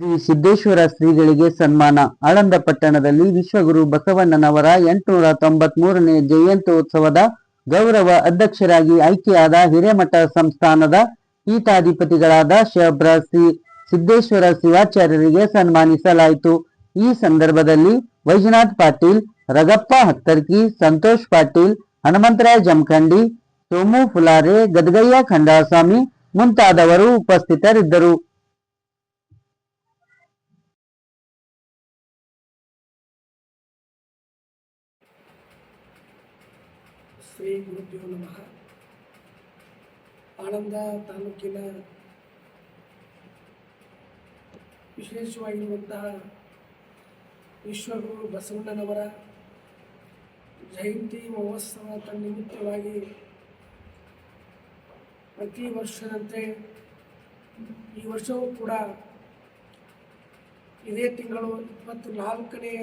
ಶ್ರೀ ಸಿದ್ದೇಶ್ವರ ಶ್ರೀಗಳಿಗೆ ಸನ್ಮಾನ. ಆಳಂದ ಪಟ್ಟಣದಲ್ಲಿ ವಿಶ್ವಗುರು ಬಸವಣ್ಣನವರ 893ನೇ ಜಯಂತ್ಯೋತ್ಸವದ ಗೌರವ ಅಧ್ಯಕ್ಷರಾಗಿ ಆಯ್ಕೆಯಾದ ಹಿರೇಮಠ ಸಂಸ್ಥಾನದ ಪೀಠಾಧಿಪತಿಗಳಾದ ಶಬ್ರ ಶ್ರೀ ಸಿದ್ದೇಶ್ವರ ಶಿವಾಚಾರ್ಯರಿಗೆ ಸನ್ಮಾನಿಸಲಾಯಿತು. ಈ ಸಂದರ್ಭದಲ್ಲಿ ವೈಜನಾಥ್ ಪಾಟೀಲ್, ರಗಪ್ಪ ಹತ್ತರ್ಕಿ, ಸಂತೋಷ್ ಪಾಟೀಲ್, ಹನುಮಂತರಾಯ ಜಮಖಂಡಿ, ಸೋಮು ಫುಲಾರೆ, ಗದಗಯ್ಯ ಖಂಡಾಸ್ವಾಮಿ ಮುಂತಾದವರು ಉಪಸ್ಥಿತರಿದ್ದರು. ಶ್ರೀ ಗುರುಭ್ಯೋ ನಮಃ. ಆಳಂದ ತಾಲೂಕಿನ ವಿಶೇಷವಾಗಿರುವಂತಹ ವಿಶ್ವಗುರು ಬಸವಣ್ಣನವರ ಜಯಂತಿ ಮಹೋತ್ಸವದ ನಿಮಿತ್ತವಾಗಿ ಪ್ರತಿ ವರ್ಷದಂತೆ ಈ ವರ್ಷವೂ ಕೂಡ ಇದೇ ತಿಂಗಳು 24ನೇ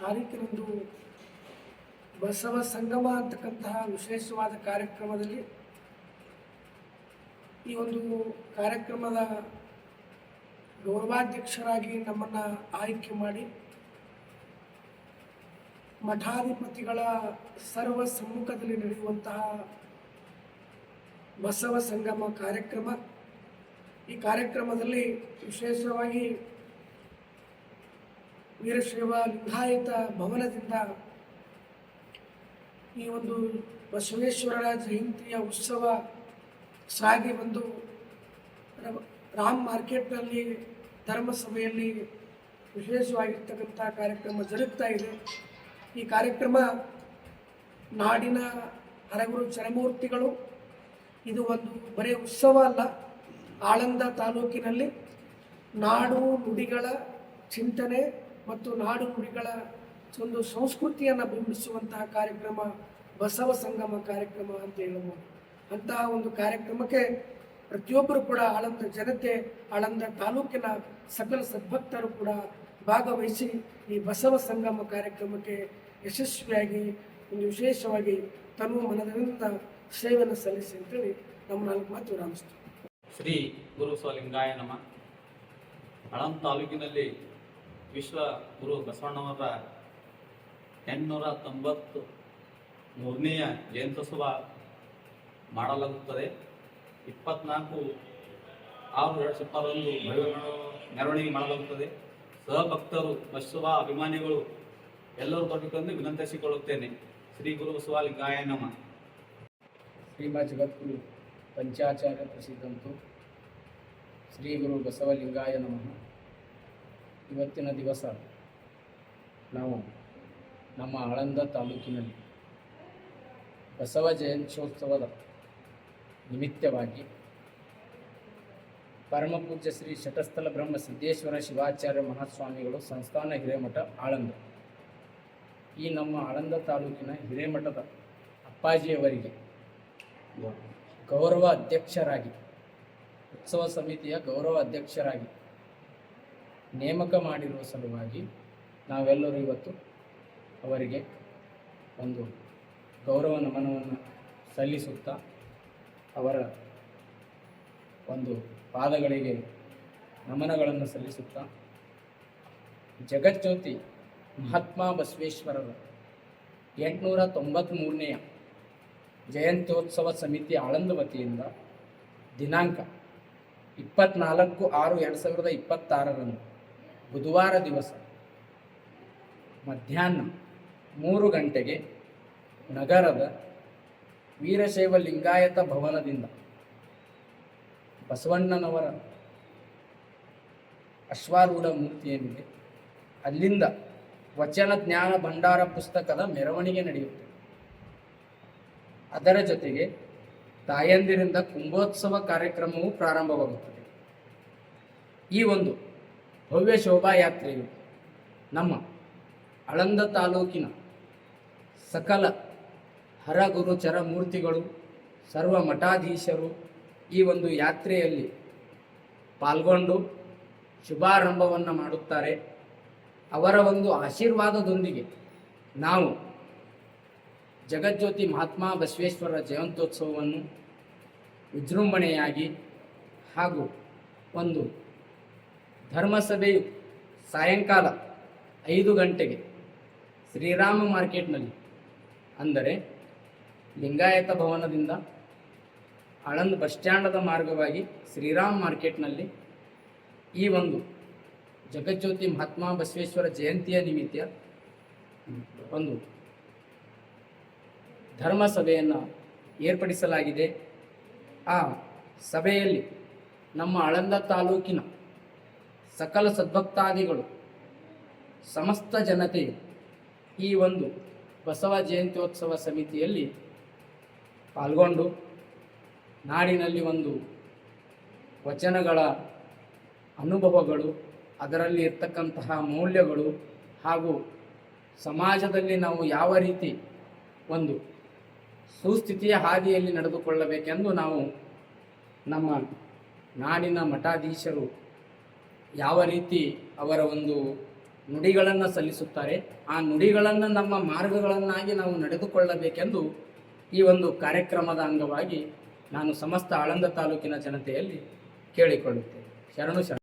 ತಾರೀಕಿನಂದು ಬಸವ ಸಂಗಮ ಅಂತಕ್ಕಂತಹ ವಿಶೇಷವಾದ ಕಾರ್ಯಕ್ರಮದಲ್ಲಿ ಈ ಒಂದು ಕಾರ್ಯಕ್ರಮದ ಗೌರವಾಧ್ಯಕ್ಷರಾಗಿ ನಮ್ಮನ್ನು ಆಯ್ಕೆ ಮಾಡಿ ಮಠಾಧಿಪತಿಗಳ ಸರ್ವ ಸಮ್ಮುಖದಲ್ಲಿ ನಡೆಯುವಂತಹ ಬಸವ ಸಂಗಮ ಕಾರ್ಯಕ್ರಮ. ಈ ಕಾರ್ಯಕ್ರಮದಲ್ಲಿ ವಿಶೇಷವಾಗಿ ವೀರಶೈವ ಲಿಂಗಾಯತ ಭವನದಿಂದ ಈ ಒಂದು ಬಸವೇಶ್ವರರ ಜಯಂತಿಯ ಉತ್ಸವ ಸಾಗಿ ಬಂದು ರಾಮ್ ಮಾರ್ಕೆಟ್ನಲ್ಲಿ ಧರ್ಮಸಭೆಯಲ್ಲಿ ವಿಶೇಷವಾಗಿರ್ತಕ್ಕಂಥ ಕಾರ್ಯಕ್ರಮ ಜರುಗ್ತಾ ಇದೆ. ಈ ಕಾರ್ಯಕ್ರಮ ನಾಡಿನ ಹರಗುರು ಚರಮೂರ್ತಿಗಳು, ಇದು ಒಂದು ಬರೀ ಉತ್ಸವ ಅಲ್ಲ, ಆಳಂದ ತಾಲೂಕಿನಲ್ಲಿ ನಾಡು ನುಡಿಗಳ ಚಿಂತನೆ ಮತ್ತು ನಾಡು ನುಡಿಗಳ ಒಂದು ಸಂಸ್ಕೃತಿಯನ್ನು ಬಿಂಬಿಸುವಂತಹ ಕಾರ್ಯಕ್ರಮ ಬಸವ ಸಂಗಮ ಕಾರ್ಯಕ್ರಮ ಅಂತ ಹೇಳಬಹುದು. ಅಂತಹ ಒಂದು ಕಾರ್ಯಕ್ರಮಕ್ಕೆ ಪ್ರತಿಯೊಬ್ಬರು ಕೂಡ ಆಳಂದ ಜನತೆ, ಆಳಂದ ತಾಲೂಕಿನ ಸಕಲ ಸದ್ಭಕ್ತರು ಕೂಡ ಭಾಗವಹಿಸಿ ಈ ಬಸವ ಸಂಗಮ ಕಾರ್ಯಕ್ರಮಕ್ಕೆ ಯಶಸ್ವಿಯಾಗಿ ಒಂದು ವಿಶೇಷವಾಗಿ ತನು ಮನದಿಂದ ಸೇವೆಯನ್ನು ಸಲ್ಲಿಸಿ ಅಂತೇಳಿ ನಮ್ಮ 4 ಮಾತು ವಿರಾಮಿಸ್ತೀವಿ. ಶ್ರೀ ಗುರು ಸ್ವಲಿಂಗಾಯ ನಮಃ. ಆಳಂದ ತಾಲೂಕಿನಲ್ಲಿ ವಿಶ್ವ ಗುರು ಬಸವಣ್ಣವರ 893ನೇ ಜಯಂತ್ಯೋತ್ಸವ ಮಾಡಲಾಗುತ್ತದೆ. 24/6/2020 ಮೆರವಣಿಗೆ ಮಾಡಲಾಗುತ್ತದೆ. ಸಹಭಕ್ತರು, ಬಸವ ಅಭಿಮಾನಿಗಳು ಎಲ್ಲರೂ ಬರಬೇಕೆಂದು ವಿನಂತಿಸಿಕೊಳ್ಳುತ್ತೇನೆ. ಶ್ರೀ ಗುರು ಬಸವಲಿಂಗಾಯ ನಮಃ. ಶ್ರೀಮ ಜಗದ್ಗುರು ಪಂಚಾಚಾರ್ಯ ಪ್ರಸಿದ್ಧಂತು ಶ್ರೀ ಗುರು ಬಸವಲಿಂಗಾಯ ನಮಃ. ಇವತ್ತಿನ ದಿವಸ ನಾವು ನಮ್ಮ ಆಳಂದ ತಾಲೂಕಿನಲ್ಲಿ ಬಸವ ಜಯಂತ್ಯೋತ್ಸವದ ನಿಮಿತ್ತವಾಗಿ ಪರಮಪೂಜ್ಯ ಶ್ರೀ ಶಟಸ್ಥಲ ಬ್ರಹ್ಮ ಸಿದ್ದೇಶ್ವರ ಶಿವಾಚಾರ್ಯ ಮಹಾಸ್ವಾಮಿಗಳು ಸಂಸ್ಥಾನ ಹಿರೇಮಠ ಆಳಂದ, ಈ ನಮ್ಮ ಆಳಂದ ತಾಲೂಕಿನ ಹಿರೇಮಠದ ಅಪ್ಪಾಜಿಯವರಿಗೆ ಗೌರವ ಅಧ್ಯಕ್ಷರಾಗಿ, ಉತ್ಸವ ಸಮಿತಿಯ ಗೌರವ ಅಧ್ಯಕ್ಷರಾಗಿ ನೇಮಕ ಮಾಡಿರುವ ಸಲುವಾಗಿ ನಾವೆಲ್ಲರೂ ಇವತ್ತು ಅವರಿಗೆ ಒಂದು ಗೌರವ ನಮನವನ್ನು ಸಲ್ಲಿಸುತ್ತಾ ಅವರ ಒಂದು ಪಾದಗಳಿಗೆ ನಮನಗಳನ್ನು ಸಲ್ಲಿಸುತ್ತಾ ಜಗಜ್ಯೋತಿ ಮಹಾತ್ಮ ಬಸವೇಶ್ವರರ 893ನೇ ಜಯಂತ್ಯೋತ್ಸವ ಸಮಿತಿ ಆಳಂದ ವತಿಯಿಂದ ದಿನಾಂಕ 24/6/2026 ಬುಧವಾರ ದಿವಸ ಮಧ್ಯಾಹ್ನ 3 ಗಂಟೆಗೆ ನಗರದ ವೀರಶೈವ ಲಿಂಗಾಯತ ಭವನದಿಂದ ಬಸವಣ್ಣನವರ ಅಶ್ವಾರೂಢ ಮೂರ್ತಿ ಏನಿದೆ ಅಲ್ಲಿಂದ ವಚನ ಜ್ಞಾನ ಭಂಡಾರ ಪುಸ್ತಕದ ಮೆರವಣಿಗೆ ನಡೆಯುತ್ತೆ. ಅದರ ಜೊತೆಗೆ ತಾಯಂದಿರಿಂದ ಕುಂಭೋತ್ಸವ ಕಾರ್ಯಕ್ರಮವು ಪ್ರಾರಂಭವಾಗುತ್ತದೆ. ಈ ಒಂದು ಭವ್ಯ ಶೋಭಾಯಾತ್ರೆಯು ನಮ್ಮ ಆಳಂದ ತಾಲೂಕಿನ ಸಕಲ ಹರಗುರು ಚರಮೂರ್ತಿಗಳು, ಸರ್ವ ಮಠಾಧೀಶರು ಈ ಒಂದು ಯಾತ್ರೆಯಲ್ಲಿ ಪಾಲ್ಗೊಂಡು ಶುಭಾರಂಭವನ್ನು ಮಾಡುತ್ತಾರೆ. ಅವರ ಒಂದು ಆಶೀರ್ವಾದದೊಂದಿಗೆ ನಾವು ಜಗಜ್ಯೋತಿ ಮಹಾತ್ಮ ಬಸವೇಶ್ವರ ಜಯಂತ್ಯೋತ್ಸವವನ್ನು ವಿಜೃಂಭಣೆಯಾಗಿ ಹಾಗೂ ಒಂದು ಧರ್ಮಸಭೆಯು ಸಾಯಂಕಾಲ 5 ಗಂಟೆಗೆ ಶ್ರೀರಾಮ ಮಾರ್ಕೆಟ್ನಲ್ಲಿ, ಅಂದರೆ ಲಿಂಗಾಯತ ಭವನದಿಂದ ಆಳಂದ ಬಸ್ ಸ್ಟ್ಯಾಂಡದ ಮಾರ್ಗವಾಗಿ ಶ್ರೀರಾಮ್ ಮಾರ್ಕೆಟ್ನಲ್ಲಿ ಈ ಒಂದು ಜಗಜ್ಯೋತಿ ಮಹಾತ್ಮ ಬಸವೇಶ್ವರ ಜಯಂತಿಯ ನಿಮಿತ್ತ ಒಂದು ಧರ್ಮ ಸಭೆಯನ್ನು ಏರ್ಪಡಿಸಲಾಗಿದೆ. ಆ ಸಭೆಯಲ್ಲಿ ನಮ್ಮ ಆಳಂದ ತಾಲೂಕಿನ ಸಕಲ ಸದ್ಭಕ್ತಾದಿಗಳು, ಸಮಸ್ತ ಜನತೆಯು ಈ ಒಂದು ಬಸವ ಜಯಂತ್ಯೋತ್ಸವ ಸಮಿತಿಯಲ್ಲಿ ಪಾಲ್ಗೊಂಡು ನಾಡಿನಲ್ಲಿ ಒಂದು ವಚನಗಳ ಅನುಭವಗಳು, ಅದರಲ್ಲಿ ಇರ್ತಕ್ಕಂತಹ ಮೌಲ್ಯಗಳು ಹಾಗೂ ಸಮಾಜದಲ್ಲಿ ನಾವು ಯಾವ ರೀತಿ ಒಂದು ಸುಸ್ಥಿತಿಯ ಹಾದಿಯಲ್ಲಿ ನಡೆದುಕೊಳ್ಳಬೇಕೆಂದು ನಾವು ನಮ್ಮ ನಾಡಿನ ಮಠಾಧೀಶರು ಯಾವ ರೀತಿ ಅವರ ಒಂದು ನುಡಿಗಳನ್ನು ಸಲ್ಲಿಸುತ್ತಾರೆ, ಆ ನುಡಿಗಳನ್ನು ನಮ್ಮ ಮಾರ್ಗಗಳನ್ನಾಗಿ ನಾವು ನಡೆದುಕೊಳ್ಳಬೇಕೆಂದು ಈ ಒಂದು ಕಾರ್ಯಕ್ರಮದ ಅಂಗವಾಗಿ ನಾನು ಸಮಸ್ತ ಆಳಂದ ತಾಲೂಕಿನ ಜನತೆಯಲ್ಲಿ ಕೇಳಿಕೊಳ್ಳುತ್ತೇನೆ. ಶರಣು ಶರಣ.